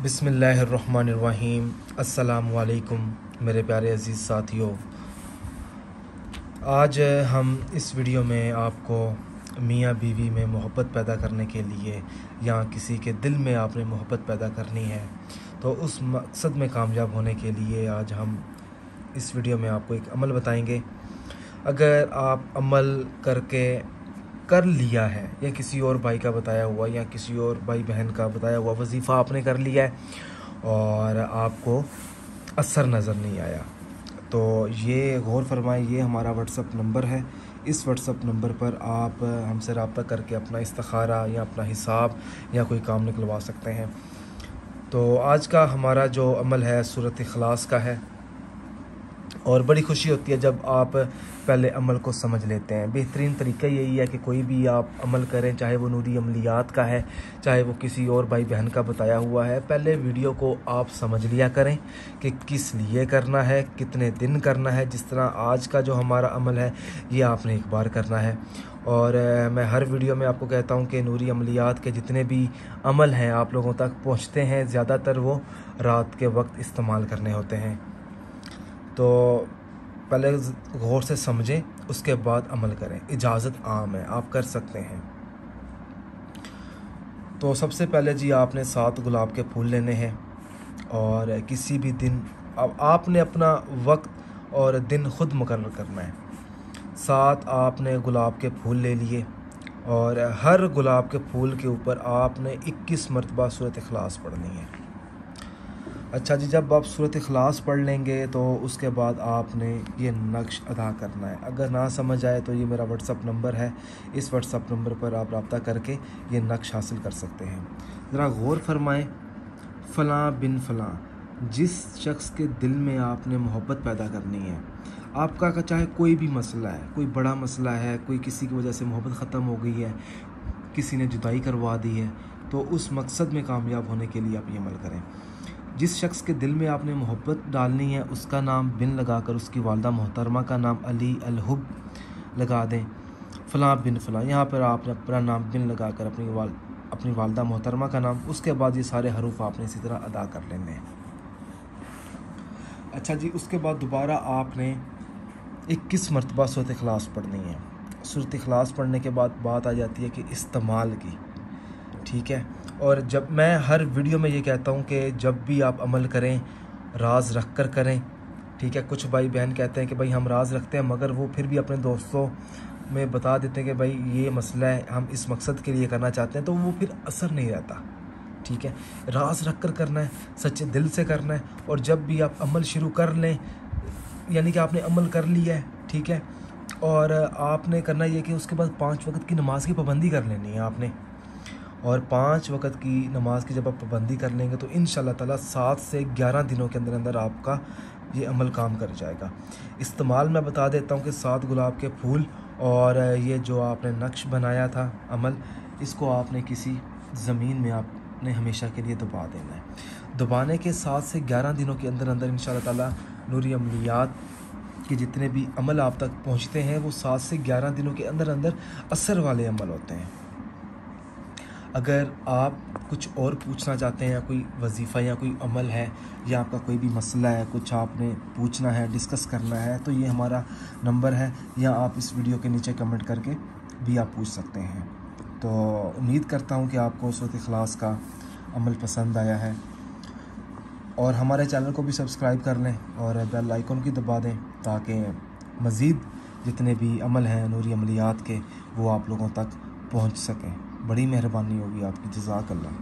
बिस्मिल्लाहिर्रहमानिर्रहीम। अस्सलामुअलैकुम मेरे प्यारे अज़ीज़ साथियों। आज हम इस वीडियो में आपको मियाँ बीवी में मोहब्बत पैदा करने के लिए या किसी के दिल में आपने मोहब्बत पैदा करनी है तो उस मकसद में कामयाब होने के लिए आज हम इस वीडियो में आपको एक अमल बताएंगे। अगर आप अमल कर लिया है या किसी और भाई का बताया हुआ या किसी और भाई बहन का बताया हुआ वजीफ़ा आपने कर लिया है और आपको असर नज़र नहीं आया, तो ये गौर फरमाएं, ये हमारा व्हाट्सअप नंबर है। इस व्हाट्सअप नंबर पर आप हमसे रब्ता करके अपना इस्तिखारा या अपना हिसाब या कोई काम निकलवा सकते हैं। तो आज का हमारा जो अमल है सूरत इखलास का है और बड़ी खुशी होती है जब आप पहले अमल को समझ लेते हैं। बेहतरीन तरीका यही है कि कोई भी आप अमल करें, चाहे वो नूरी अमलियात का है, चाहे वो किसी और भाई बहन का बताया हुआ है, पहले वीडियो को आप समझ लिया करें कि किस लिए करना है, कितने दिन करना है। जिस तरह आज का जो हमारा अमल है ये आपने एक बार करना है। और मैं हर वीडियो में आपको कहता हूँ कि नूरी अमलियात के जितने भी अमल हैं आप लोगों तक पहुँचते हैं, ज़्यादातर वो रात के वक्त इस्तेमाल करने होते हैं। तो पहले गौर से समझें, उसके बाद अमल करें। इजाज़त आम है, आप कर सकते हैं। तो सबसे पहले जी आपने 7 गुलाब के फूल लेने हैं और किसी भी दिन अब आपने अपना वक्त और दिन खुद मुकर्रर करना है। 7 आपने गुलाब के फूल ले लिए और हर गुलाब के फूल के ऊपर आपने 21 मरतबा सूरत इखलास पढ़नी है। अच्छा जी, जब आप सूरत इखलास पढ़ लेंगे तो उसके बाद आपने ये नक्श अदा करना है। अगर ना समझ आए तो ये मेरा व्हाट्सअप नंबर है, इस व्हाट्सअप नंबर पर आप रब्ता करके ये नक्श हासिल कर सकते हैं। ज़रा गौर फरमाएं, फ़लाँ बिन फ़लाँ, जिस शख्स के दिल में आपने मोहब्बत पैदा करनी है, आपका चाहे कोई भी मसला है, कोई बड़ा मसला है, कोई किसी की वजह से मोहब्बत ख़त्म हो गई है, किसी ने जुदाई करवा दी है, तो उस मकसद में कामयाब होने के लिए आप ये अमल करें। जिस शख्स के दिल में आपने मोहब्बत डालनी है उसका नाम बिन लगाकर उसकी वालदा मोहतरमा का नाम अली अलहुब लगा दें। फ़लाँ बिन फ़लाँ, यहाँ पर आपने अपना नाम बिन लगाकर अपनी वालदा मोहतरमा का नाम, उसके बाद ये सारे हरूफ आपने इसी तरह अदा कर लेने हैं। अच्छा जी, उसके बाद दोबारा आपने 21 मरतबा सूरत इखलास पढ़नी है। सूरत इखलास पढ़ने के बाद बात आ जाती है कि इस्तेमाल की, ठीक है। और जब मैं हर वीडियो में ये कहता हूँ कि जब भी आप अमल करें राज रख कर करें, ठीक है। कुछ भाई बहन कहते हैं कि भाई हम राज रखते हैं मगर वो फिर भी अपने दोस्तों में बता देते हैं कि भाई ये मसला है, हम इस मकसद के लिए करना चाहते हैं, तो वो फिर असर नहीं रहता, ठीक है। राज रख कर करना है, सच्चे दिल से करना है। और जब भी आप अमल शुरू कर लें, यानी कि आपने अमल कर लिया है, ठीक है, और आपने करना ये कि उसके बाद 5 वक्त की नमाज़ की पाबंदी कर लेनी है आपने। और 5 वक्त की नमाज की जब आप पाबंदी कर लेंगे तो इंशाअल्लाह ताला 7 से 11 दिनों के अंदर अंदर आपका ये अमल काम कर जाएगा। इस्तेमाल मैं बता देता हूँ कि 7 गुलाब के फूल और ये जो आपने नक्श बनाया था अमल, इसको आपने किसी ज़मीन में आपने हमेशा के लिए दबा देना है। दबाने के 7 से 11 दिनों के अंदर अंदर इंशाअल्लाह ताला नूरी अमलियात के जितने भी अमल आप तक पहुँचते हैं वो 7 से 11 दिनों के अंदर अंदर असर वाले अमल होते हैं। अगर आप कुछ और पूछना चाहते हैं या कोई वजीफ़ा या कोई अमल है या आपका कोई भी मसला है, कुछ आपने पूछना है, डिस्कस करना है, तो ये हमारा नंबर है, या आप इस वीडियो के नीचे कमेंट करके भी आप पूछ सकते हैं। तो उम्मीद करता हूँ कि आपको सूरत इखलास का अमल पसंद आया है और हमारे चैनल को भी सब्सक्राइब कर लें और बेल आइकन की दबा दें ताकि मज़ीद जितने भी अमल हैं नूरी अमलियात के वो आप लोगों तक पहुँच सकें। बड़ी मेहरबानी होगी आपकी। जज़ाकल्लाह।